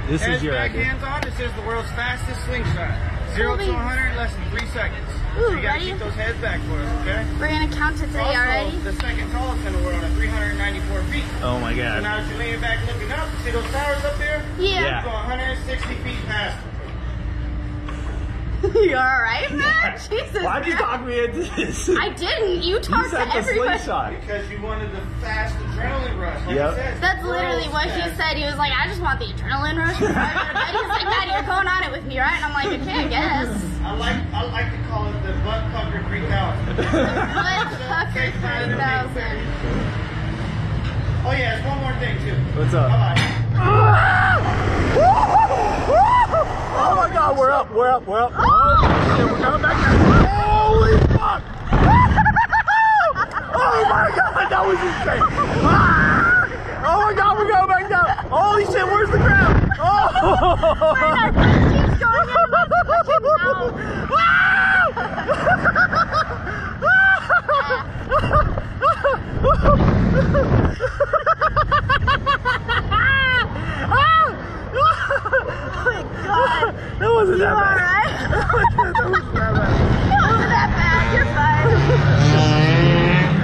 This is your idea. Hands on, it says the world's fastest slingshot. 0 to 100 in less than 3 seconds. Ooh, so you gotta keep those heads back for us, okay? We're gonna count to 3 also, already. The second tallest in the world at 394 feet. Oh my So god. now that you're leaning back looking up, see those towers up there? Yeah. You go 160 feet past them. You alright, man? Jesus. Why'd you talk me into this? I didn't. You talked to everybody. Because you wanted the fast adrenaline rush. Like Yep. it says, That's literally what he said. He was like, I just want the adrenaline rush. He's like, Maddie, you're going on it with me, right? And I'm like, okay, I guess. I like to call it the butt pucker 3000. Butt pucker 3000. Oh yeah, there's one more thing too. What's up? Bye-bye. Oh my god, we're up. Oh shit, we're coming back down. Holy fuck! Oh my god, that was insane. Oh my god, we're going back down. Holy shit, where's the ground? Oh! Our car keeps going in and pushing out. That wasn't that bad. Alright? That wasn't that bad. It wasn't that bad. You're fine.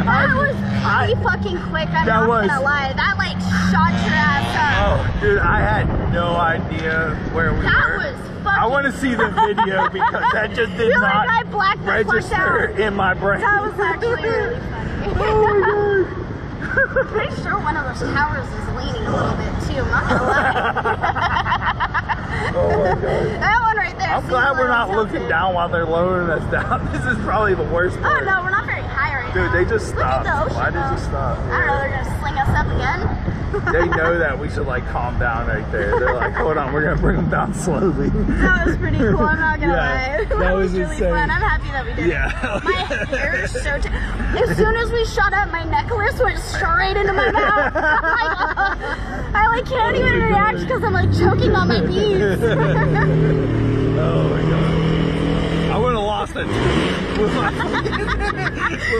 That was pretty fucking quick. I'm not gonna lie. That like shot your ass up. Oh, dude, I had no idea where we were. That was fucking. I want to see the video because that just did not I blacked the fuck register out. in my brain. That was actually really funny. Oh I'm pretty sure one of those towers is leaning a little bit too. I'm not gonna lie. Oh my god. That one right there. I'm glad we're not looking down while they're lowering us down. This is probably the worst part. Oh no, we're not very high right now. Dude, they just stopped. Look at the ocean, Why did you stop? I don't know, they're gonna sling us up again. They know that we should like calm down right there. They're like, hold on, we're gonna bring them down slowly. That was pretty cool, I'm not gonna lie. That was really insane. fun. I'm happy that we did it. My hair is so as soon as we shot up, my necklace went straight into my mouth. I like can't even react because I'm like choking on my beads. Oh my god. I would have lost it with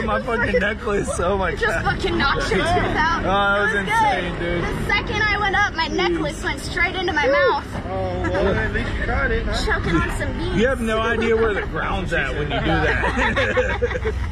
my fucking necklace. Oh my god. Just fucking knocked your tooth out. Oh, that was insane, dude. The second I went up, my necklace went straight into my mouth. Oh, well, at least you tried it, huh? Choking on some beads. You have no idea where the ground's at when you do that.